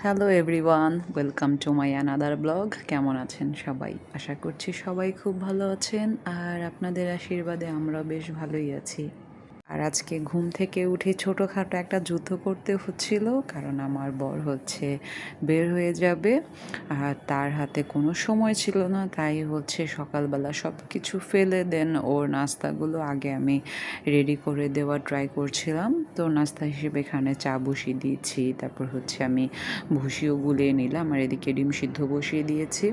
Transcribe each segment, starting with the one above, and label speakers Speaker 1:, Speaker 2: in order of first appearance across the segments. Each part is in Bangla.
Speaker 1: Hello everyone, welcome to my another blog. কেমন আছেন সবাই? আশা করছি সবাই খুব ভালো আছেন, আর আপনাদের আশীর্বাদে আমরা বেশ ভালোই আছি। আর আজকে ঘুম থেকে উঠে ছোটোখাটো একটা যুদ্ধ করতে হচ্ছিল, কারণ আমার বর বের হয়ে যাবে আর তার হাতে কোনো সময় ছিল না। তাই সকালবেলা সব কিছু ফেলে দেন ওর নাস্তাগুলো আগে আমি রেডি করে দেওয়ার ট্রাই করছিলাম। তো নাস্তা হিসেবে এখানে চা বসিয়ে দিয়েছি, তারপর আমি ভুসিও গুলিয়ে নিলাম, আর এদিকে ডিম সিদ্ধ বসিয়ে দিয়েছি।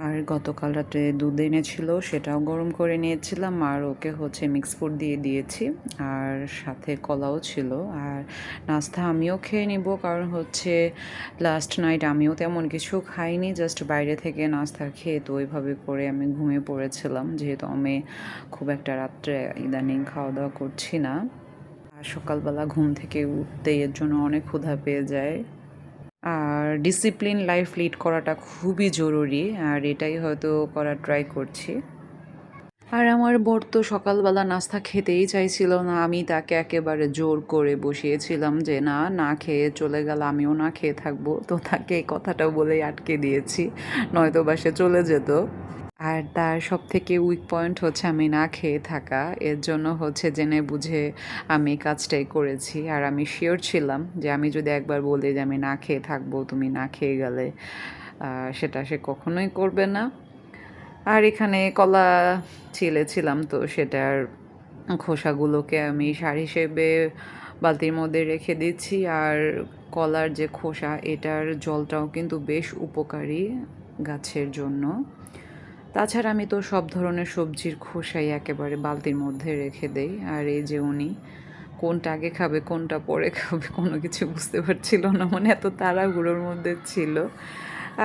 Speaker 1: আর গতকাল রাতে দুধ এনেছিল, সেটাও গরম করে নিয়েছিলাম, আর ওকে মিক্স ফ্রুট দিয়ে দিয়েছি, আর সাথে কলাও ছিল। আর নাস্তা আমিও খেয়ে নিব, কারণ লাস্ট নাইট আমিও তেমন কিছু খাইনি, জাস্ট বাইরে থেকে নাস্তা খেয়ে তো ওইভাবে করে আমি ঘুমিয়ে পড়েছিলাম, যেহেতু আমি খুব একটা রাত্রে ইদানিং খাওয়া দাওয়া করছি না। আর সকালবেলা ঘুম থেকে উঠতেই এর জন্য অনেক ক্ষুধা পেয়ে যায়। আর ডিসিপ্লিন লাইফ লিড করাটা খুবই জরুরি, আর এটাই হয়তো করার ট্রাই করছি। আর আমার বর তো সকালবেলা নাস্তা খেতেই চাইছিল না, আমি তাকে একেবারে জোর করে বসিয়েছিলাম যে না, না খেয়ে চলে গেল আমিও না খেয়ে থাকবো। তো তাকে এই কথাটা বলেই আটকে দিয়েছি, নয়তো বা সে চলে যেত। আর তার সবথেকে উইক পয়েন্ট আমি না খেয়ে থাকা। এর জন্য জেনে বুঝে আমি কাজটাই করেছি। আর আমি শিওর ছিলাম যে আমি যদি একবার বলি যে আমি না খেয়ে থাকবো, তুমি না খেয়ে গেলে সেটা সে কখনোই করবে না। আর এখানে কলা ছিলেছিলাম, তো সেটার খোসাগুলোকে আমি সার হিসেবে বালতির মধ্যে রেখে দিচ্ছি। আর কলার যে খোসা, এটার জলটাও কিন্তু বেশ উপকারী গাছের জন্য। তাছাড়া আমি তো সব ধরনের সবজির খোসাই একেবারে বালতির মধ্যে রেখে দেই। আর এই যে উনি কোনটা আগে খাবে কোনটা পরে খাবে কোনো কিছু বুঝতে পারছিল না, মানে এত তাড়াহুড়োর মধ্যে ছিল।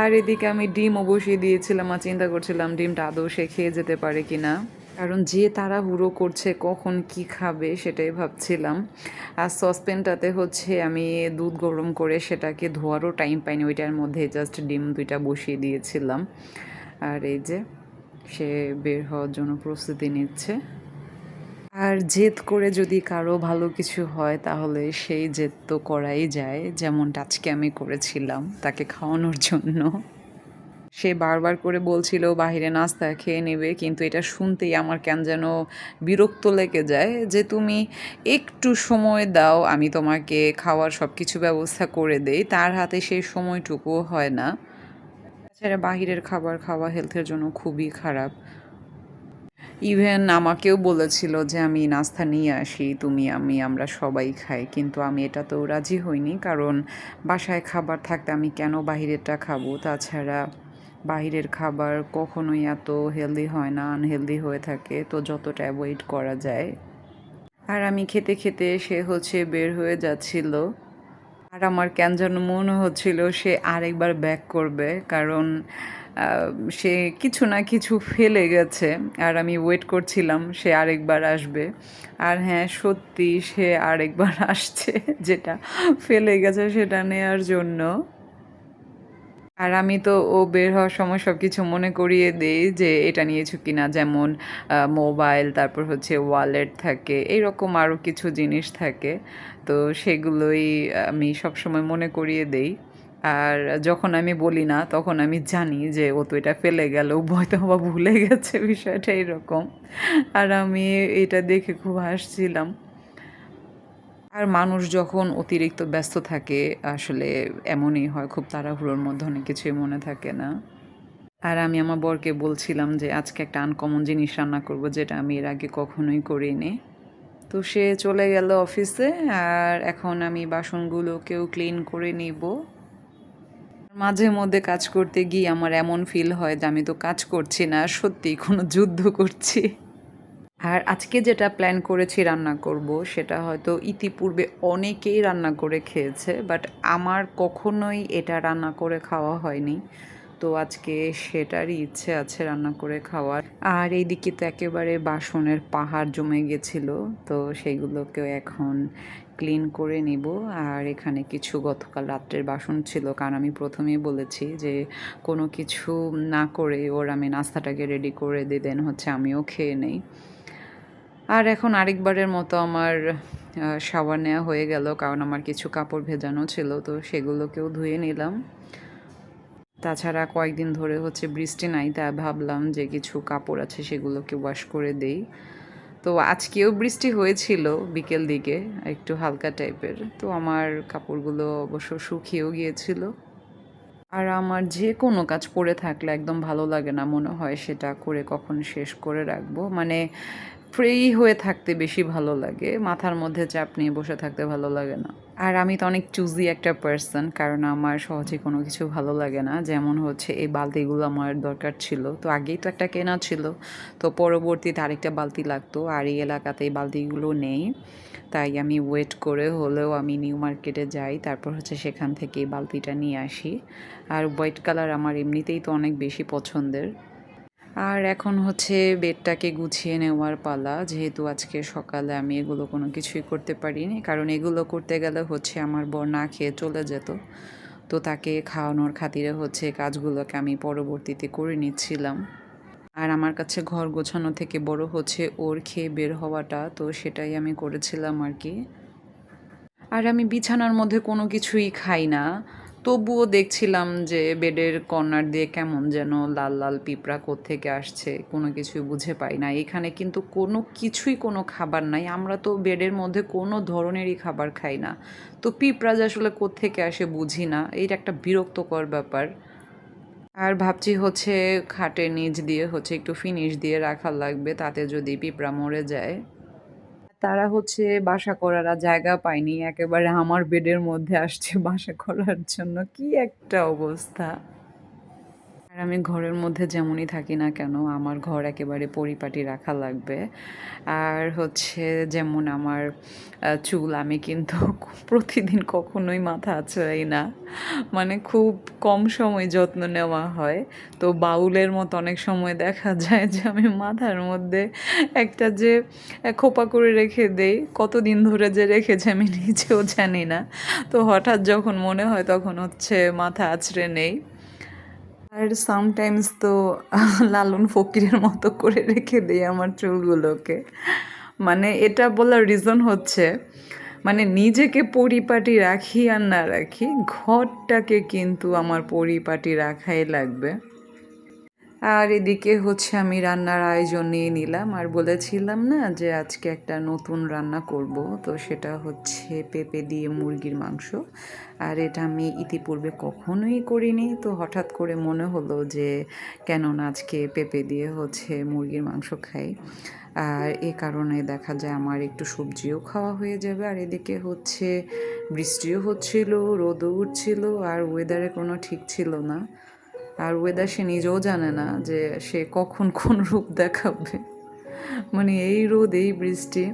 Speaker 1: আর এদিকে আমি ডিমও বসিয়ে দিয়েছিলাম, আর চিন্তা করছিলাম ডিমটা আদৌ সে খেয়ে যেতে পারে কি না, কারণ যে তাড়াহুড়ো করছে কখন কি খাবে সেটাই ভাবছিলাম। আর সসপ্যানটাতে আমি দুধ গরম করে সেটাকে ধোয়ারও টাইম পাইনি, ওইটার মধ্যে জাস্ট ডিম দুইটা বসিয়ে দিয়েছিলাম। আর এই যে সে বের হওয়ার জন্য প্রস্তুতি নিচ্ছে। আর জেদ করে যদি কারো ভালো কিছু হয় তাহলে সেই জেদ তো করাই যায়, যেমনটা আজকে আমি করেছিলাম তাকে খাওয়ানোর জন্য। সে বারবার করে বলছিল বাহিরে নাস্তা খেয়ে নেবে, কিন্তু এটা শুনতেই আমার কেন যেন বিরক্ত লেগে যায় যে তুমি একটু সময় দাও, আমি তোমাকে খাওয়ার সব কিছু ব্যবস্থা করে দেই, তার হাতে সেই সময়টুকুও হয় না। তাছাড়া বাহিরের খাবার খাওয়া হেলথের জন্য খুবই খারাপ। ইভেন আমাকেও বলেছিল যে আমি নাস্তা নিয়ে আসি, তুমি আমি আমরা সবাই খাই, কিন্তু আমি এটাতেও রাজি হইনি, কারণ বাসায় খাবার থাকতে আমি কেন বাহিরেরটা খাবো। তাছাড়া বাহিরের খাবার কখনোই এত হেলদি হয় না, আনহেলদি হয়ে থাকে, তো যতটা অ্যাভয়েড করা যায়। আর আমি খেতে খেতে সে বের হয়ে যাচ্ছিল, আর আমার কেন যেন মনে হচ্ছিল সে আরেকবার ব্যাক করবে, কারণ সে কিছু না কিছু ফেলে গেছে, আর আমি ওয়েট করছিলাম সে আরেকবার আসবে। আর হ্যাঁ, সত্যি সে আরেকবার আসছে, যেটা ফেলে গেছে সেটা নেয়ার জন্য। আর আমি তো ও বের হওয়ার সময় সব কিছু মনে করিয়ে দেই যে এটা নিয়েছো কিনা, যেমন মোবাইল, তারপর ওয়ালেট থাকে, এইরকম আরও কিছু জিনিস থাকে। তো সেগুলোই আমি সবসময় মনে করিয়ে দেই। আর যখন আমি বলি না তখন আমি জানি যে ও তো এটা ফেলে গেল, হয়তো বা ভুলে গেছে, বিষয়টা এরকম। আর আমি এটা দেখে খুব হাসছিলাম। আর মানুষ যখন অতিরিক্ত ব্যস্ত থাকে আসলে এমনই হয়, খুব তাড়াহুড়োর মধ্যে অনেক কিছুই মনে থাকে না। আর আমি আমার বরকে বলছিলাম যে আজকে একটা আনকমন জিনিস রান্না করব, যেটা আমি এর আগে কখনোই করিনি। তো সে চলে গেল অফিসে, আর এখন আমি বাসনগুলোকেও ক্লিন করে নিব। মাঝে মধ্যে কাজ করতে গিয়ে আমার এমন ফিল হয় যে আমি তো কাজ করছি না, সত্যিই কোনো যুদ্ধ করছি। আর আজকে যেটা প্ল্যান করেছি রান্না করব, সেটা হয়তো ইতিপূর্বে অনেকেই রান্না করে খেয়েছে, বাট আমার কখনোই এটা রান্না করে খাওয়া হয়নি। তো আজকে সেটারই ইচ্ছে আছে রান্না করে খাওয়ার। আর এইদিকে তো একেবারে বাসনের পাহাড় জমে গেছিলো, তো সেইগুলোকেও এখন ক্লিন করে নিব। আর এখানে কিছু গতকাল রাত্রের বাসন ছিল, কারণ আমি প্রথমেই বলেছি যে কোনো কিছু না করে ওর আমি নাস্তাটাকে রেডি করে দিই, দেন আমিও খেয়ে নেই। আর এখন আরেকবারের মতো আমার শাওয়ার নেওয়া হয়ে গেল, কারণ আমার কিছু কাপড় ভেজানো ছিল, তো সেগুলোকেও ধুয়ে নিলাম। তাছাড়া কয়েকদিন ধরে হচ্ছে বৃষ্টি নাই, তাই ভাবলাম যে কিছু কাপড় আছে সেগুলোকে ওয়াশ করে দেই। তো আজকেও বৃষ্টি হয়েছিল বিকেল দিকে, একটু হালকা টাইপের, তো আমার কাপড়গুলো অবশ্য শুকিয়েও গিয়েছিল। আর আমার যে কোনো কাজ পড়ে থাকলে একদম ভালো লাগে না, মনে হয় সেটা করে কখন শেষ করে রাখবো। মানে ফ্রি হয়ে থাকতে বেশি ভালো লাগে, মাথার মধ্যে চাপ নিয়ে বসে থাকতে ভালো লাগে না। আর আমি তো অনেক চুজি একটা পার্সন, কারণ আমার সহজে কোনো কিছু ভালো লাগে না। যেমন হচ্ছে এই বালতিগুলো আমার দরকার ছিল, তো আগেই তো একটা কেনা ছিল, তো পরবর্তীতে আরেকটা বালতি লাগতো, আর এই এলাকাতে এই বালতিগুলো নেই। তাই আমি ওয়েট করে হলেও আমি নিউ মার্কেটে যাই, তারপর হচ্ছে সেখান থেকে এই বালতিটা নিয়ে আসি। আর হোয়াইট কালার আমার এমনিতেই তো অনেক বেশি পছন্দের। আর এখন হচ্ছে বেডটাকে গুছিয়ে নেওয়ার পালা, যেহেতু আজকে সকালে আমি এগুলো কোনো কিছুই করতে পারিনি, কারণ এগুলো করতে গেলে হচ্ছে আমার বর না খেয়ে চলে যেত। তো তাকে খাওয়ানোর খাতিরে হচ্ছে কাজগুলোকে আমি পরবর্তীতে করে নিচ্ছিলাম। আর আমার কাছে ঘর গোছানো থেকে বড় হচ্ছে ওর খেয়ে বের হওয়াটা, তো সেটাই আমি করেছিলাম আর কি। আর আমি বিছানার মধ্যে কোনো কিছুই খাই না। তবুও দেখছিলাম যে বেডের কর্নার দিয়ে কেমন যেন লাল লাল পিঁপড়া কোত্থেকে আসছে, কোনো কিছুই বুঝে পাই না। এখানে কিন্তু কোনো কিছুই কোনো খাবার নাই। আমরা তো বেডের মধ্যে কোনো ধরনেরই খাবার খাই না। তো পিঁপড়া যে আসলে কোত্থেকে আসে বুঝি না। এইটা একটা বিরক্তকর ব্যাপার। আর ভাবছি হচ্ছে খাটের নিচ দিয়ে হচ্ছে একটু ফিনিশ দিয়ে রাখা লাগবে, তাতে যদি পিঁপড়া মরে যায়। তারা হচ্ছে বাসা করার আর জায়গা পায়নি। একেবারে আমার বেডের মধ্যে আসছে বাসা করার জন্য। কি একটা অবস্থা! আর আমি ঘরের মধ্যে যেমনই থাকি না কেন, আমার ঘর একেবারে পরিপাটি রাখা লাগবে। আর হচ্ছে যেমন আমার চুল, আমি কিন্তু প্রতিদিন কখনোই মাথা আঁচড়াই না। মানে খুব কম সময় যত্ন নেওয়া হয়। তো বাউলের মতো অনেক সময় দেখা যায় যে আমি মাথার মধ্যে একটা যে খোপা করে রেখে দেই, কতদিন ধরে যে রেখেছি আমি নিজেও জানি না। তো হঠাৎ যখন মনে হয় তখন হচ্ছে মাথা আঁচড়ে নেই। আর সামটাইমস তো লালন ফকিরের মতো করে রেখে দেই আমার চুলগুলোকে। মানে এটা বলার রিজন হচ্ছে, মানে নিজেকে পরিপাটি রাখি আর না রাখি, ঘরটাকে কিন্তু আমার পরিপাটি রাখাই লাগবে। আর এদিকে হচ্ছে আমি রান্নার আয়োজন নিয়ে নিলাম, আর বলেছিলাম না যে আজকে একটা নতুন রান্না করব, তো সেটা হচ্ছে পেঁপে দিয়ে মুরগির মাংস। আর এটা আমি ইতিপূর্বে কখনোই করিনি, তো হঠাৎ করে মনে হলো যে কেন না আজকে পেঁপে দিয়ে হচ্ছে মুরগির মাংস খাই। আর এ কারণে দেখা যায় আমার একটু সবজিও খাওয়া হয়ে যাবে, আর এদিকে হচ্ছে বৃষ্টিও হচ্ছিল, রোদও উঠছিল, আর ওয়েদারে কোনো ঠিক ছিল না। আর ওয়েদার সে নিজেও জানে না যে সে কখন কোন রূপ দেখাবে। মানে এই রোদ এই বৃষ্টি।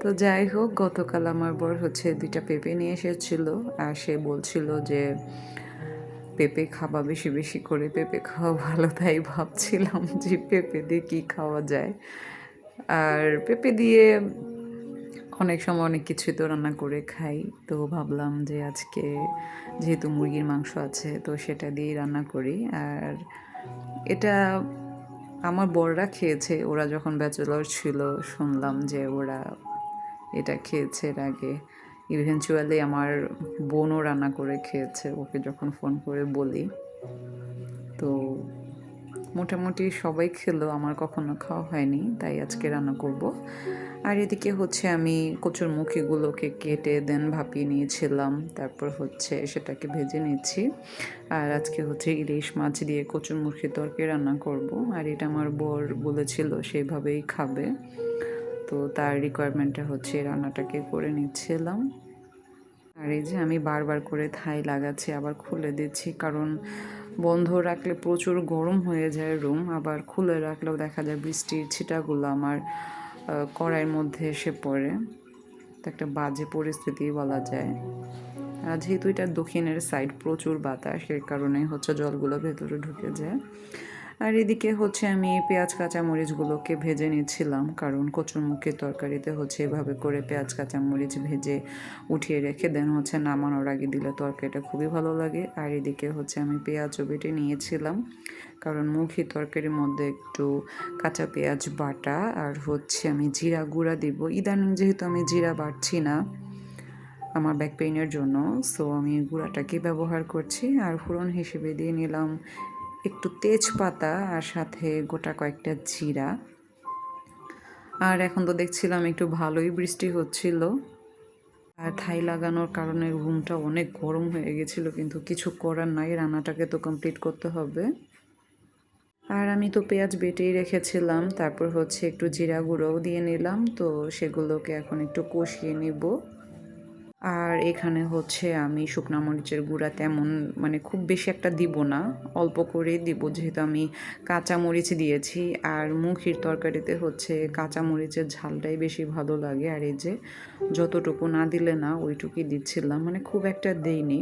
Speaker 1: তো যাই হোক, গতকাল আমার বর হচ্ছে 2টা পেঁপে নিয়ে এসেছিল, আর সে বলছিল যে পেঁপে খাওয়া বেশি বেশি করে, পেঁপে খাওয়া ভালো, তাই ভাবছিলাম যে পেঁপে দিয়ে কী খাওয়া যায়। আর পেঁপে দিয়ে অনেক সময় অনেক কিছুই তো রান্না করে খাই, তো ভাবলাম যে আজকে যেহেতু মুরগির মাংস আছে তো সেটা দিয়েই রান্না করি। আর এটা আমার বড়রা খেয়েছে, ওরা যখন ব্যাচেলর ছিল শুনলাম যে ওরা এটা খেয়েছে এর আগে। ইভেনচুয়ালি আমার বোনও রান্না করে খেয়েছে, ওকে যখন ফোন করে বলি। তো মোটামুটি সবাই খেলো, আমার কখনো খাওয়া হয়নি, তাই আজকে রান্না করব। আর এদিকে হচ্ছে আমি কচুরমুখীগুলোকে কেটে দেন ভাপিয়ে নিয়েছিলাম, তারপর হচ্ছে সেটাকে ভেজে নিচ্ছি। আর আজকে হচ্ছে ইলিশ মাছ দিয়ে কচুরমুখী তরকারি রান্না করব। আর এটা আমার বর বলেছিল সেইভাবেই খাবে, তো তার রিকোয়ারমেন্টটা হচ্ছে এই রান্নাটাকে করে নিচ্ছিলাম। আর এই যে আমি বারবার করে থাই লাগাচ্ছি, আবার খুলে দিচ্ছি, কারণ বন্ধ রাখলে প্রচুর গরম হয়ে যায় রুম, আবার খুলে রাখলেও দেখা যায় বৃষ্টির ছিটাগুলো আমার কড়াইয়ের মধ্যে এসে পড়ে। তো একটা বাজে পরিস্থিতি বলা যায়। আর যেহেতু এটা দক্ষিণের সাইড, প্রচুর বাতাস, এর কারণে হচ্ছে জলগুলো ভেতরে ঢুকে যায়। আর এদিকে হচ্ছে আমি পেঁয়াজ কাঁচামরিচগুলোকে ভেজে নিচ্ছিলাম, কারণ কচুরমুখির তরকারিতে হচ্ছে এভাবে করে পেঁয়াজ কাঁচামরিচ ভেজে উঠিয়ে রেখে দেন হচ্ছে নামানোর আগে দিলে তরকারিটা খুবই ভালো লাগে। আর এদিকে হচ্ছে আমি পেঁয়াজও বেটে নিয়েছিলাম, কারণ মুখি তরকারির মধ্যে একটু কাঁচা পেঁয়াজ বাটা আর হচ্ছে আমি জিরা গুঁড়া দিব। ইদানিং যেহেতু আমি জিরা বাটছি না আমার ব্যাক পেইনের জন্য, সো আমি গুঁড়াটাকে ব্যবহার করছি। আর ফোড়ন হিসেবে দিয়ে নিলাম একটু তেজপাতা আর সাথে গোটা কয়েকটা জিরা। আর এখন তো দেখছিলাম একটু ভালোই বৃষ্টি হচ্ছিল, আর থাই লাগানোর কারণে রুমটা অনেক গরম হয়ে গেছিলো, কিন্তু কিছু করার নাই, রান্নাটাকে তো কমপ্লিট করতে হবে। আর আমি তো পেঁয়াজ বেটেই রেখেছিলাম, তারপর হচ্ছে একটু জিরা গুঁড়োও দিয়ে নিলাম, তো সেগুলোকে এখন একটু কষিয়ে নিব। আর এখানে হচ্ছে আমি শুকনা মরিচের গুঁড়া তেমন মানে খুব বেশি একটা দিব না, অল্প করেই দিব, যেহেতু আমি কাঁচা মরিচ দিয়েছি। আর মুখির তরকারিতে হচ্ছে কাঁচা মরিচের ঝালটাই বেশি ভালো লাগে। আর এই যে যতটুকু না দিলে না ওইটুকুই দিচ্ছিলাম, মানে খুব একটা দেইনি।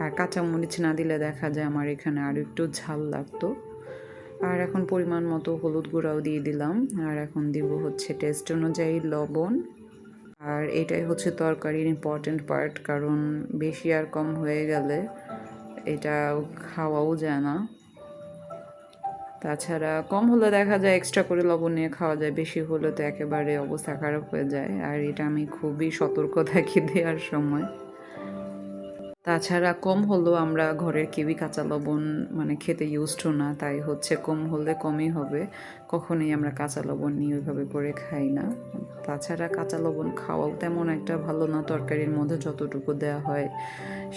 Speaker 1: আর কাঁচা মরিচ না দিলে দেখা যায় আমার এখানে আরও একটু ঝাল লাগতো। আর এখন পরিমাণ মতো হলুদ গুঁড়াও দিয়ে দিলাম। আর এখন দিব হচ্ছে টেস্ট অনুযায়ী লবণ। আর এটাই হচ্ছে তরকারির ইম্পর্ট্যান্ট পার্ট, কারণ বেশি আর কম হয়ে গেলে এটা খাওয়াও যায় না। তাছাড়া কম হলে দেখা যায় এক্সট্রা করে লবণ নিয়ে খাওয়া যায়, বেশি হলে তো একেবারে অবস্থা খারাপ হয়ে যায়। আর এটা আমি খুবই সতর্ক থাকি দেওয়ার সময়। তাছাড়া কম হলেও আমরা ঘরের কেউই কাঁচা লবণ মানে খেতে ইউজড না, তাই হচ্ছে কম হলে কমই হবে। কখনোই আমরা কাঁচা লবণ নিয়ে ওইভাবে করে খাই না। তাছাড়া কাঁচা লবণ খাওয়াও তেমন একটা ভালো না, তরকারির মধ্যে যতটুকু দেওয়া হয়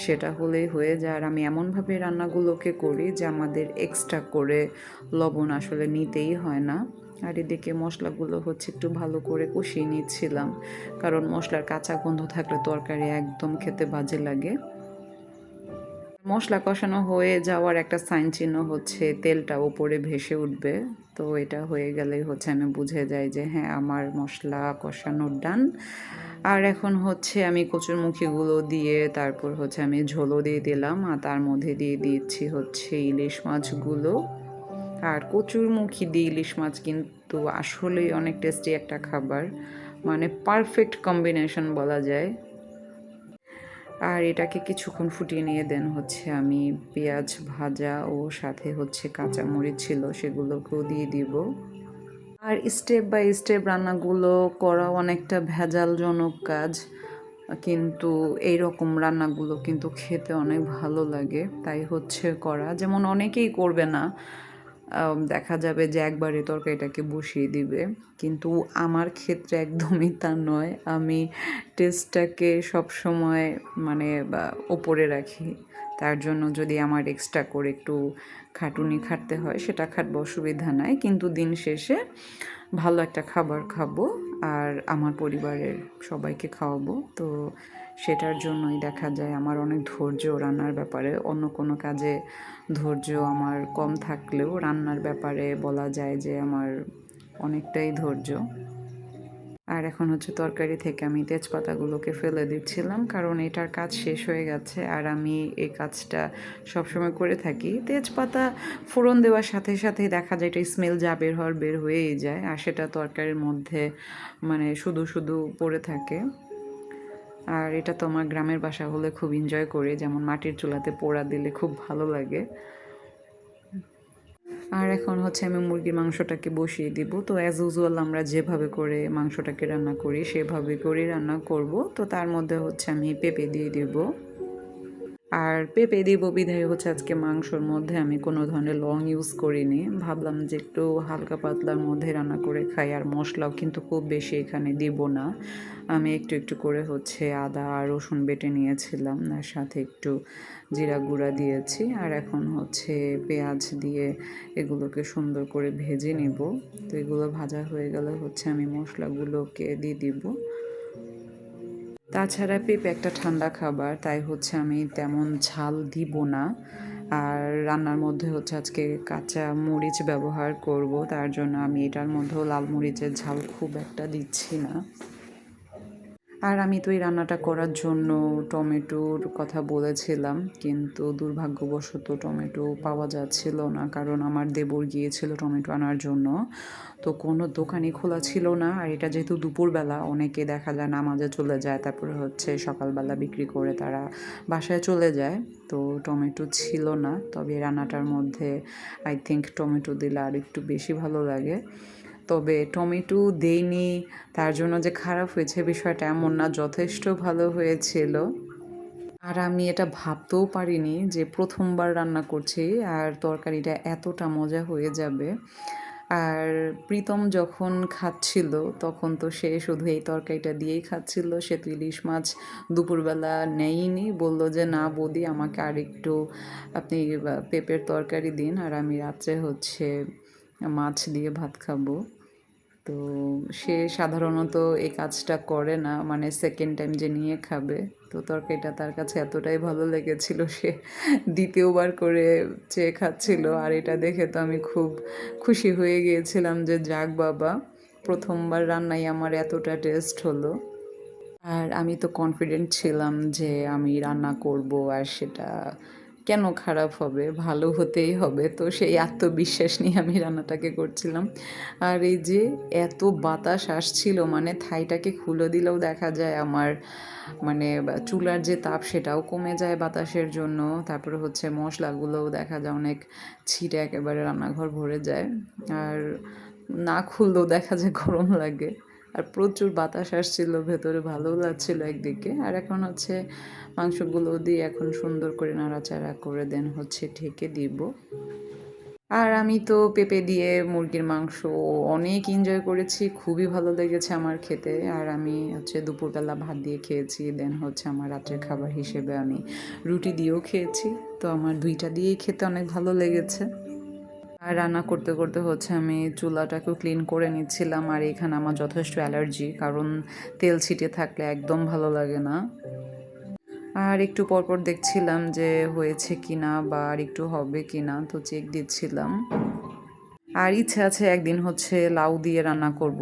Speaker 1: সেটা হলেই হয়ে যায়। আর আমি এমনভাবে রান্নাগুলোকে করি যে আমাদের এক্সট্রা করে লবণ আসলে নিতেই হয় না। আর এদিকে মশলাগুলো হচ্ছে একটু ভালো করে কষিয়ে নিচ্ছিলাম, কারণ মশলার কাঁচা গন্ধ থাকলে তরকারি একদম খেতে বাজে লাগে। মশলা কষানো হয়ে যাওয়ার একটা সাইন চিহ্ন হচ্ছে তেলটা ওপরে ভেসে উঠবে, তো এটা হয়ে গেলেই হচ্ছে আমি বুঝে যাই যে হ্যাঁ আমার মশলা কষানোর ডান। আর এখন হচ্ছে আমি কচুরমুখিগুলো দিয়ে তারপর হচ্ছে আমি ঝোলও দিয়ে দিলাম, আর তার মধ্যে দিয়ে দিচ্ছি হচ্ছে ইলিশ মাছগুলো। আর কচুরমুখি দিয়ে ইলিশ মাছ কিন্তু আসলেই অনেক টেস্টি একটা খাবার, মানে পারফেক্ট কম্বিনেশন বলা যায়। আর এটাকে কিছুক্ষণ ফুটিয়ে নিয়ে দেন হচ্ছে আমি পেঁয়াজ ভাজা ও সাথে হচ্ছে কাঁচা মরিচ ছিল সেগুলোকেও দিয়ে দিব। আর স্টেপ বাই স্টেপ রান্নাগুলো করা অনেকটা ভেজালজনক কাজ, কিন্তু এই রকম রান্নাগুলো কিন্তু খেতে অনেক ভালো লাগে, তাই হচ্ছে করা। যেমন অনেকেই করবে না, দেখা যাবে যে একবারে তরকারিটাকে বসিয়ে দিবে, কিন্তু আমার ক্ষেত্রে একদমই তা নয়। আমি টেস্টটাকে সবসময় মানে ওপরে রাখি। তার জন্য যদি আমার এক্সট্রা করে একটু খাটুনি খাটতে হয় সেটা খাটবো, অসুবিধা নাই, কিন্তু দিন শেষে ভালো একটা খাবার খাবো আর আমার পরিবারের সবাইকে খাওয়াবো। তো সেটার জন্যই দেখা যায় আমার অনেক ধৈর্য রান্নার ব্যাপারে। অন্য কোনো কাজে ধৈর্য আমার কম থাকলেও রান্নার ব্যাপারে বলা যায় যে আমার অনেকটাই ধৈর্য। আর এখন হচ্ছে তরকারি থেকে আমি তেজপাতাগুলোকে ফেলে দিচ্ছিলাম, কারণ এটার কাজ শেষ হয়ে গেছে আর আমি এই কাজটা সবসময় করে থাকি। তেজপাতা ফোড়ন দেওয়ার সাথে সাথেই দেখা যায় এটা স্মেল যা বের হয়েই যায়, আর সেটা তরকারির মধ্যে মানে শুধু শুধু পড়ে থাকে। আর এটা তো আমার গ্রামের বাসা হলে খুব এনজয় করি, যেমন মাটির চুলাতে পোড়া দিলে খুব ভালো লাগে। আর এখন হচ্ছে আমি মুরগির মাংসটাকে বসিয়ে দিব। তো অ্যাজ ইউজুয়াল আমরা যেভাবে করে মাংসটাকে রান্না করি সেভাবে করেই রান্না করব। তো তার মধ্যে হচ্ছে আমি পেঁপে দিয়ে দিব। আর পেঁপে দিব বিধায় হচ্ছে আজকে মাংসর মধ্যে আমি কোনো ধরনের লং ইউজ করিনি। ভাবলাম যে একটু হালকা পাতলার মধ্যে রান্না করে খাই, আর মশলাও কিন্তু খুব বেশি এখানে দিব না। আমি একটু একটু করে হচ্ছে আদা আর রসুন বেটে নিয়েছিলাম, আর সাথে একটু জিরা গুঁড়া দিয়েছি। আর এখন হচ্ছে পেঁয়াজ দিয়ে এগুলোকে সুন্দর করে ভেজে নিব। তো এগুলো ভাজা হয়ে গেলে হচ্ছে আমি মশলাগুলোকে দিয়ে দিব। তাছাড়া পেঁপে একটা ঠান্ডা খাবার, তাই হচ্ছে আমি তেমন ঝাল দিব না। আর রান্নার মধ্যে হচ্ছে আজকে কাঁচা মরিচ ব্যবহার করব, তার জন্য আমি এটার মধ্যেও লাল মরিচের ঝাল খুব একটা দিচ্ছি না। আর আমি তো এই রান্নাটা করার জন্য টমেটোর কথা বলেছিলাম, কিন্তু দুর্ভাগ্যবশত টমেটো পাওয়া যাচ্ছিল না, কারণ আমার দেবর গিয়েছিল টমেটো আনার জন্য। তো কোনো দোকানই খোলা ছিল না, আর এটা যেহেতু দুপুরবেলা অনেকে দেখা যায় নামাজে চলে যায়, তারপরে হচ্ছে সকালবেলা বিক্রি করে তারা বাসায় চলে যায়। তো টমেটো ছিল না, তবে এই রান্নাটার মধ্যে আই থিঙ্ক টমেটো দিলে আর একটু বেশি ভালো লাগে। তবে টমেটো দেইনি তার জন্য যে খারাপ হয়েছে বিষয়টা এমন না, যথেষ্ট ভালো হয়েছিল। আর আমি এটা ভাবতেও পারিনি যে প্রথমবার রান্না করছি আর তরকারিটা এতটা মজা হয়ে যাবে। আর প্রীতম যখন খাচ্ছিল তখন তো সে শুধু এই তরকারিটা দিয়েই খাচ্ছিল, সে তো ইলিশ মাছ দুপুরবেলা নেয়নি, বলল যে না বৌদি আমাকে আর একটু আপনি পেঁপের তরকারি দিন, আর আমি রাত্রে হচ্ছে মাছ দিয়ে ভাত খাবো। তো সে সাধারণত এই কাজটা করে না, মানে সেকেন্ড টাইম যে নিয়ে খাবে। তো তরকারিটা তার কাছে এতটাই ভালো লেগেছিল, সে দ্বিতীয়বার করে চেয়ে খাচ্ছিল। আর এটা দেখে তো আমি খুব খুশি হয়ে গিয়েছিলাম যে যাক বাবা, প্রথমবার রান্নাই আমার এতটা টেস্ট হলো। আর আমি তো কনফিডেন্ট ছিলাম যে আমি রান্না করব আর সেটা কেন খারাপ হবে, ভালো হতেই হবে। তো সেই আত্মবিশ্বাস নিয়ে আমি রান্নাটাকে করছিলাম। আর এই যে এত বাতাস আসছিল, মানে থাইটাকে খুলে দিলেও দেখা যায় আমার মানে চুলার যে তাপ সেটাও কমে যায় বাতাসের জন্য। তারপরে হচ্ছে মশলাগুলোও দেখা যায় অনেক ছিটে একেবারে রান্নাঘর ভরে যায়। আর না খুললেও দেখা যায় গরম লাগে। আর প্রচুর বাতাস আসছিল ভেতরে, ভালোও লাগছিল একদিকে। আর এখন হচ্ছে মাংসগুলো দিয়ে এখন সুন্দর করে নাড়াচাড়া করে দেন হচ্ছে ঢেকে দিব। আর আমি তো পেঁপে দিয়ে মুরগির মাংস অনেক এনজয় করেছি, খুবই ভালো লেগেছে আমার খেতে। আর আমি হচ্ছে দুপুরবেলা ভাত দিয়ে খেয়েছি, দেন হচ্ছে আমার রাত্রের খাবার হিসেবে আমি রুটি দিয়েও খেয়েছি। তো আমার দুইটা দিয়েই খেতে অনেক ভালো লেগেছে। আর রান্না করতে করতে হচ্ছে আমি চুলাটাকেও ক্লিন করে নিচ্ছিলাম। আর এখানে আমার যথেষ্ট অ্যালার্জি, কারণ তেল ছিটে থাকলে একদম ভালো লাগে না। আর একটু পরপর দেখছিলাম যে হয়েছে কিনা বা আর একটু হবে কিনা, তো চেক দিচ্ছিলাম। আর ইচ্ছে আছে একদিন হচ্ছে লাউ দিয়ে রান্না করব,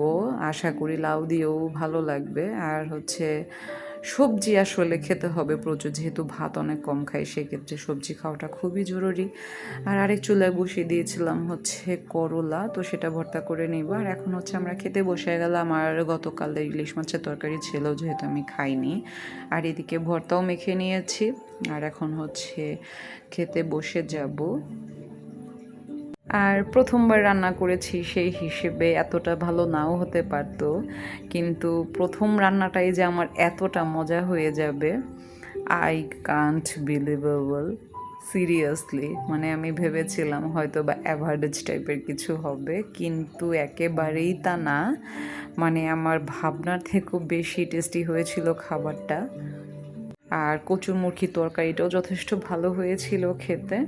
Speaker 1: আশা করি লাউ দিয়েও ভালো লাগবে। আর হচ্ছে সবজি আসলে খেতে হবে প্রচুর, যেহেতু ভাত অনেক কম খাই, সেক্ষেত্রে সবজি খাওয়াটা খুবই জরুরি। আর আরেক চুলায় বসিয়ে দিয়েছিলাম হচ্ছে করলা, তো সেটা ভর্তা করে নিব। আর এখন হচ্ছে আমরা খেতে বসে গেলাম। আর গতকালে ইলিশ মাছের তরকারি ছিল, যেহেতু আমি খাইনি। আর এদিকে ভর্তাও মেখে নিয়েছি, আর এখন হচ্ছে খেতে বসে যাব। আর প্রথমবার রান্না করেছি সেই হিসেবে এতটা ভালো নাও হতে পারতো, কিন্তু প্রথম রান্নাটাই যে আমার এতটা মজা হয়ে যাবে, আই কান্ট বিলিভেবল, সিরিয়াসলি। মানে আমি ভেবেছিলাম হয়তো বা অ্যাভারেজ টাইপের কিছু হবে, কিন্তু একেবারেই তা না। মানে আমার ভাবনার থেকেও বেশি টেস্টি হয়েছিল খাবারটা। আর কচুরমুখী তরকারিটাও যথেষ্ট ভালো হয়েছিল খেতে।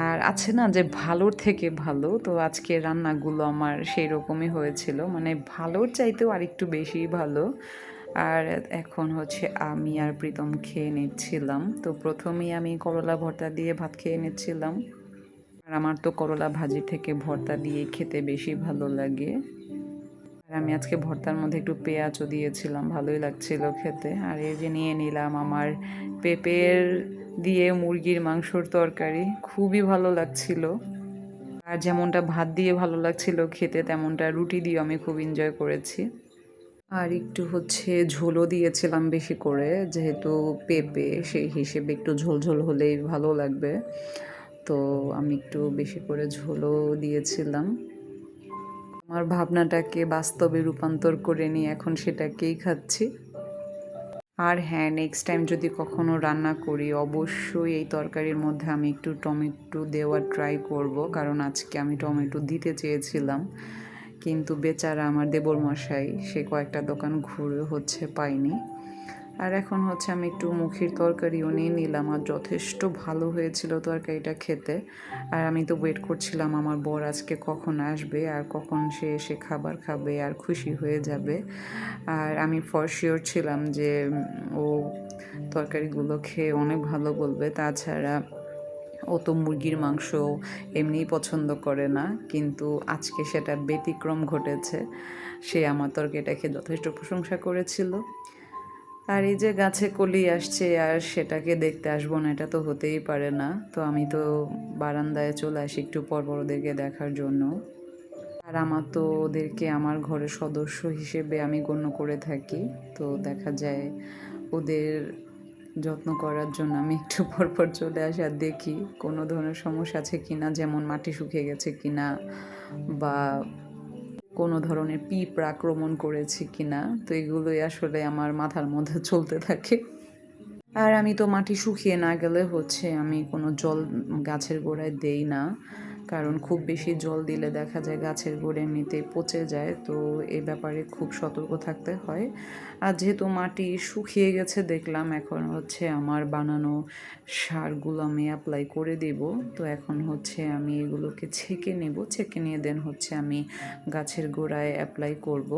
Speaker 1: আর আছে না যে ভালোর থেকে ভালো, তো আজকে রান্নাগুলো আমার সেই রকমই হয়েছিল, মানে ভালোর চাইতেও আরেকটু বেশি ভালো। আর এখন হচ্ছে আমি আর প্রীতম খেয়ে নিচ্ছিলাম। তো প্রথমেই আমি করলা ভর্তা দিয়ে ভাত খেয়ে নিচ্ছিলাম। আর আমার তো করলা ভাজি থেকে ভর্তা দিয়ে খেতে বেশি ভালো লাগে। আর আমি আজকে ভর্তার মধ্যে একটু পেঁয়াজও দিয়েছিলাম, ভালোই লাগছিল খেতে। আর এই যে নিয়ে নিলাম আমার পেঁপের দিয়ে মুরগির মাংসর তরকারি, খুবই ভালো লাগছিল। আর যেমনটা ভাত দিয়ে ভালো লাগছিল খেতে, তেমনটা রুটি দিয়ে আমি খুব এনজয় করেছি। আর একটু হচ্ছে ঝোলও দিয়েছিলাম বেশি করে, যেহেতু পেঁপে সেই হিসেবে একটু ঝোল ঝোল হলেই ভালো লাগবে। তো আমি একটু বেশি করে ঝোলও দিয়েছিলাম। আমার ভাবনাটাকে বাস্তবে রূপান্তর করে নিয়ে এখন সেটাকেই খাচ্ছি। আর হ্যাঁ, নেক্সট টাইম যদি কখনো রান্না করি অবশ্যই এই তরকারির মধ্যে আমি একটু টমেটো দেওয়ার ট্রাই করব, কারণ আজকে আমি টমেটো দিতে চেয়েছিলাম, কিন্তু বেচারা আমার দেবরমশাই সে কয়েকটা দোকান ঘুরে হচ্ছে পাইনি। আর এখন হচ্ছে আমি একটু মুখির তরকারিও নিয়ে নিলাম, আর যথেষ্ট ভালো হয়েছিল তরকারিটা খেতে। আর আমি তো ওয়েট করছিলাম আমার বর আজকে কখন আসবে আর কখন সে এসে খাবার খাবে আর খুশি হয়ে যাবে। আর আমি ফর শিওর ছিলাম যে ও তরকারিগুলো খেয়ে অনেক ভালো বলবে। তাছাড়া ও তো মুরগির মাংস এমনিই পছন্দ করে না, কিন্তু আজকে সেটা ব্যতিক্রম ঘটেছে। সে আমার তরকারিটা খেয়ে যথেষ্ট প্রশংসা করেছিল। আর এই যে গাছে কলি আসছে আর সেটাকে দেখতে আসবো না, এটা তো হতেই পারে না। তো আমি তো বারান্দায় চলে আসি একটু পর পর ওদেরকে দেখার জন্য। আর আমার তো ওদেরকে আমার ঘরের সদস্য হিসেবে আমি গণ্য করে থাকি। তো দেখা যায় ওদের যত্ন করার জন্য আমি একটু পর পর চলে আসি আর দেখি কোনো ধরনের সমস্যা আছে কিনা, যেমন মাটি শুকিয়ে গেছে কিনা বা কোনো ধরনের পিঁপড়া আক্রমণ করেছে কিনা। তো এগুলোই আসলে আমার মাথার মধ্যে চলতে থাকে। আর আমি তো মাটি শুকিয়ে না গেলে হচ্ছে আমি কোনো জল গাছের গোড়ায় দেই না, কারণ খুব বেশি জল দিলে দেখা যায় গাছের গোড়া এমনিতেই পচে যায়। তো এ ব্যাপারে খুব সতর্ক থাকতে হয়। আর যেহেতু মাটি শুকিয়ে গেছে দেখলাম, এখন হচ্ছে আমার বানানো সারগুলো আমি অ্যাপ্লাই করে দেব। তো এখন হচ্ছে আমি এগুলোকে ছেঁকে নেব, ছেঁকে নিয়ে দেন হচ্ছে আমি গাছের গোড়ায় অ্যাপ্লাই করব।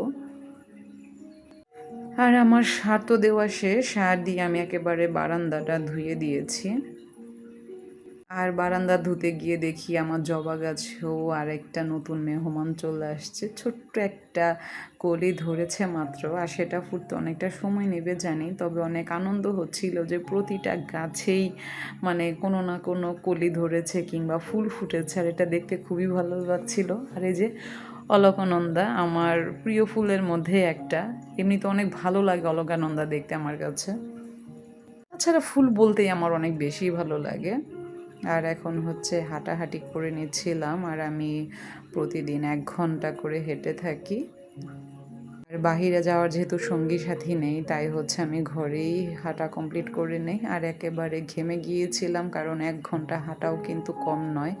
Speaker 1: আর আমার সার তো দেওয়া শেষ, সার দিয়ে আমি একেবারে বারান্দাটা ধুয়ে দিয়েছি। আর বারান্দা ধুতে গিয়ে দেখি আমার জবা গাছেও আর একটা নতুন মেহমান চলে আসছে। ছোট্ট একটা কলি ধরেছে মাত্র, আর সেটা ফুটতে অনেকটা সময় নেবে জানি, তবে অনেক আনন্দ হচ্ছিল যে প্রতিটা গাছেই মানে কোনো না কোনো কলি ধরেছে কিংবা ফুল ফুটেছে, আর এটা দেখতে খুবই ভালো লাগছিল। আর এই যে অলকানন্দা আমার প্রিয় ফুলের মধ্যে একটা, এমনিতে অনেক ভালো লাগে অলকানন্দা দেখতে আমার কাছে। তাছাড়া ফুল বলতেই আমার অনেক বেশি ভালো লাগে। আর এখন হচ্ছে হাঁটাহাঁটি করে নিচ্ছিলাম, আর আমি প্রতিদিন 1 ঘন্টা করে হেঁটে থাকি। আর বাহিরে যাওয়ার যেহেতু সঙ্গী সাথী নেই, তাই হচ্ছে আমি ঘরেই হাঁটা কমপ্লিট করে নেই। আর একেবারে ঘেমে গিয়েছিলাম, কারণ 1 ঘন্টা হাঁটাও কিন্তু কম নয়,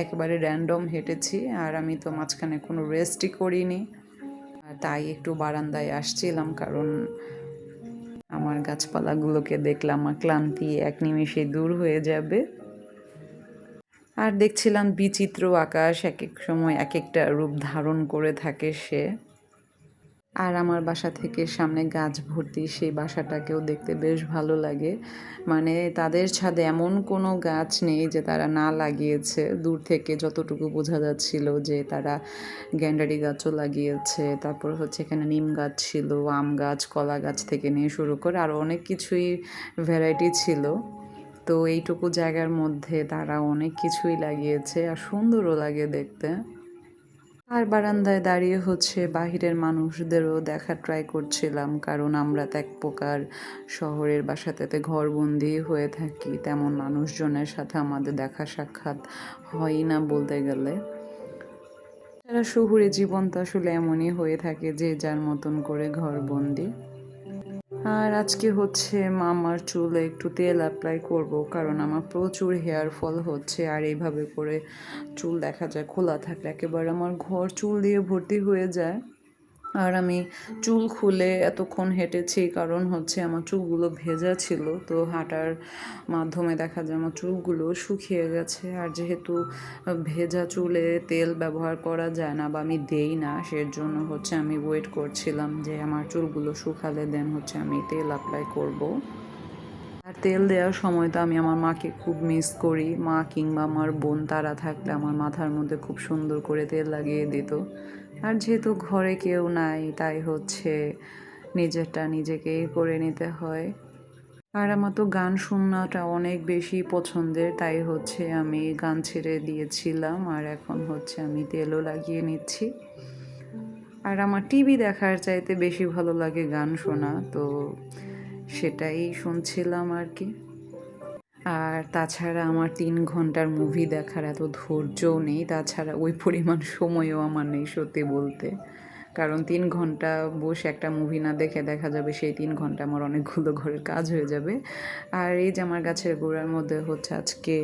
Speaker 1: একেবারে র্যান্ডম হেঁটেছি। আর আমি তো মাঝখানে কোনো রেস্টই করিনি, আর তাই একটু বারান্দায় আসছিলাম, কারণ আমার গাছপালাগুলোকে দেখলাম আমার ক্লান্তি এক নিমেষে দূর হয়ে যাবে। আর দেখছিলাম বিচিত্র আকাশ, এক এক সময় এক একটা রূপ ধারণ করে থাকে সে। আর আমার বাসা থেকে সামনে গাছ ভর্তি, সেই বাসাটাকেও দেখতে বেশ ভালো লাগে। মানে তাদের ছাদে এমন কোনো গাছ নেই যে তারা না লাগিয়েছে। দূর থেকে যতটুকু বোঝা যাচ্ছিল যে তারা গ্যান্ডারি গাছও লাগিয়েছে, তারপর হচ্ছে এখানে নিম গাছ ছিল, আম গাছ, কলা গাছ থেকে নিয়ে শুরু করে আরও অনেক কিছুই ভ্যারাইটি ছিল। তো এইটুকু জায়গার মধ্যে তারা অনেক কিছুই লাগিয়েছে, আর সুন্দরও লাগে দেখতে। আর বারান্দায় দাঁড়িয়ে হচ্ছে বাহিরের মানুষদেরও দেখার ট্রাই করছিলাম, কারণ আমরা তো এক প্রকার শহরের বাসাতে ঘরবন্দি হয়ে থাকি, তেমন মানুষজনের সাথে আমাদের দেখা সাক্ষাৎ হয়ই না বলতে গেলে। তারা শহুরে জীবন তো আসলে এমনই হয়ে থাকে, যে যার মতন করে ঘরবন্দি। আর আজকে হচ্ছে আমার চুলে একটু তেল অ্যাপ্লাই করব, কারণ আমার প্রচুর হেয়ার ফল হচ্ছে। আর এইভাবে করে চুল দেখা যায় খোলা থাকলে একেবারে আমার ঘর চুল দিয়ে ভর্তি হয়ে যায়। আর আমি চুল খুলে এতক্ষণ হেঁটেছি, কারণ হচ্ছে আমার চুলগুলো ভেজা ছিল। তো হাঁটার মাধ্যমে দেখা যায় আমার চুলগুলো শুকিয়ে গেছে। আর যেহেতু ভেজা চুলে তেল ব্যবহার করা যায় না বা আমি দেই না, সেজন্য হচ্ছে আমি ওয়েট করছিলাম যে আমার চুলগুলো শুকালে দেন হচ্ছে আমি তেল অ্যাপ্লাই করব। আর তেল দেওয়ার সময় তো আমি আমার মাকে খুব মিস করি। মা কিংবা আমার বোন তারা থাকলে আমার মাথার মধ্যে খুব সুন্দর করে তেল লাগিয়ে দিত। আর যেহেতু ঘরে কেউ নাই, তাই হচ্ছে নিজেরটা নিজেকেই করে নিতে হয়। আর আমার তো গান শোনাটা অনেক বেশি পছন্দের, তাই হচ্ছে আমি গান ছেড়ে দিয়েছিলাম, আর এখন হচ্ছে আমি তেলও লাগিয়ে নিচ্ছি। আর আমার টিভি দেখার চাইতে বেশি ভালো লাগে গান শোনা, তো সেটাই শুনছিলাম আর কি। আর তাছাড়া আমার 3 ঘন্টার মুভি দেখার এত ধৈর্যও নেই, তাছাড়া ওই পরিমাণ সময়ও আমার নেই সত্যি বলতে। কারণ 3 ঘন্টা বসে একটা মুভি না দেখে দেখা যাবে সেই 3 ঘন্টা আমার অনেকগুলো ঘরের কাজ হয়ে যাবে। আর এই যে আমার গাছের গোড়ার মধ্যে হচ্ছে আজকে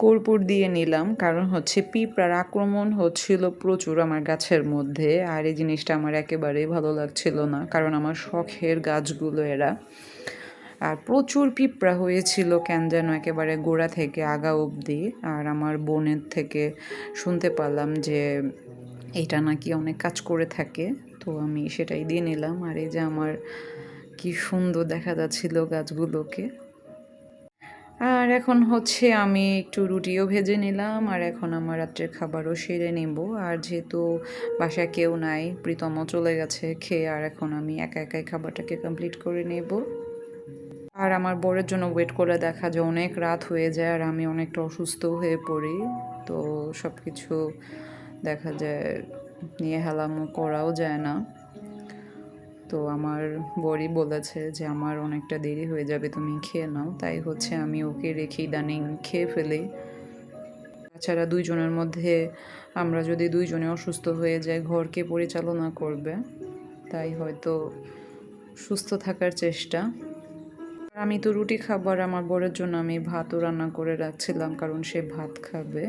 Speaker 1: কর্পূর দিয়ে নিলাম, কারণ হচ্ছে পিঁপড়ার আক্রমণ হচ্ছিল প্রচুর আমার গাছের মধ্যে। আর এই জিনিসটা আমার একেবারেই ভালো লাগছিল না, কারণ আমার শখের গাছগুলো এরা। আর প্রচুর পিঁপড়া হয়েছিল কেন যেন একেবারে গোড়া থেকে আগা অবধি। আর আমার বোনের থেকে শুনতে পারলাম যে এটা নাকি অনেক কাজ করে থাকে, তো আমি সেটাই দিয়ে নিলাম। আর এই যে আমার কি সুন্দর দেখা যাচ্ছিল গাছগুলোকে। আর এখন হচ্ছে আমি একটু রুটিও ভেজে নিলাম, আর এখন আমার রাত্রের খাবারও সেরে নেব। আর যেহেতু বাসায় কেউ নাই, প্রীতমও চলে গেছে খেয়ে, আর এখন আমি একা একাই খাবারটাকে কমপ্লিট করে নেব। আর আমার বরের জন্য ওয়েট করে দেখা যায় অনেক রাত হয়ে যায় আর আমি অনেকটা অসুস্থ হয়ে পড়ি। তো সব কিছু দেখা যায় নিয়ে হেলামো করাও যায় না। তো আমার বরই বলেছে যে আমার অনেকটা দেরি হয়ে যাবে, তুমি খেয়ে নাও। তাই হচ্ছে আমি ওকে রেখে ইদানিং খেয়ে ফেলি। তাছাড়া দুইজনের মধ্যে আমরা যদি দুইজনে অসুস্থ হয়ে যাই, ঘর কে পরিচালনা করবে? তাই হয়তো সুস্থ থাকার চেষ্টা। আমি তো রুটি খাবো আর আমার বরের জন্য আমি ভাতও রান্না করে রাখছিলাম, কারণ সে ভাত খাবে।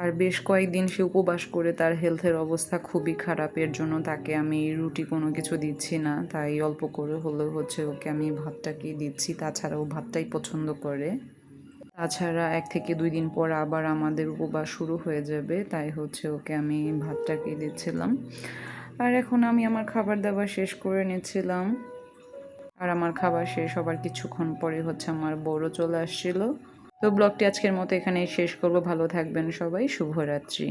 Speaker 1: আর বেশ কয়েকদিন সে উপবাস করে, তার হেলথের অবস্থা খুবই খারাপ। এর জন্য তাকে আমি রুটি কোনো কিছু দিচ্ছি না, তাই অল্প করে হলেও হচ্ছে ওকে আমি ভাতটাকেই দিচ্ছি। তাছাড়াও ভাতটাই পছন্দ করে। তাছাড়া 1 থেকে 2 দিন পর আবার আমাদের উপবাস শুরু হয়ে যাবে, তাই হচ্ছে ওকে আমি ভাতটাকেই দিচ্ছিলাম। আর এখন আমি আমার খাবার দাবার শেষ করে নিচ্ছিলাম। আর আমার খাবার শেষ হবার কিছুক্ষণ পরে হচ্ছে আমার বড় চলে আসছিল। তো ব্লগটি আজকের মতো এখানেই শেষ করব। ভালো থাকবেন সবাই। শুভরাত্রি।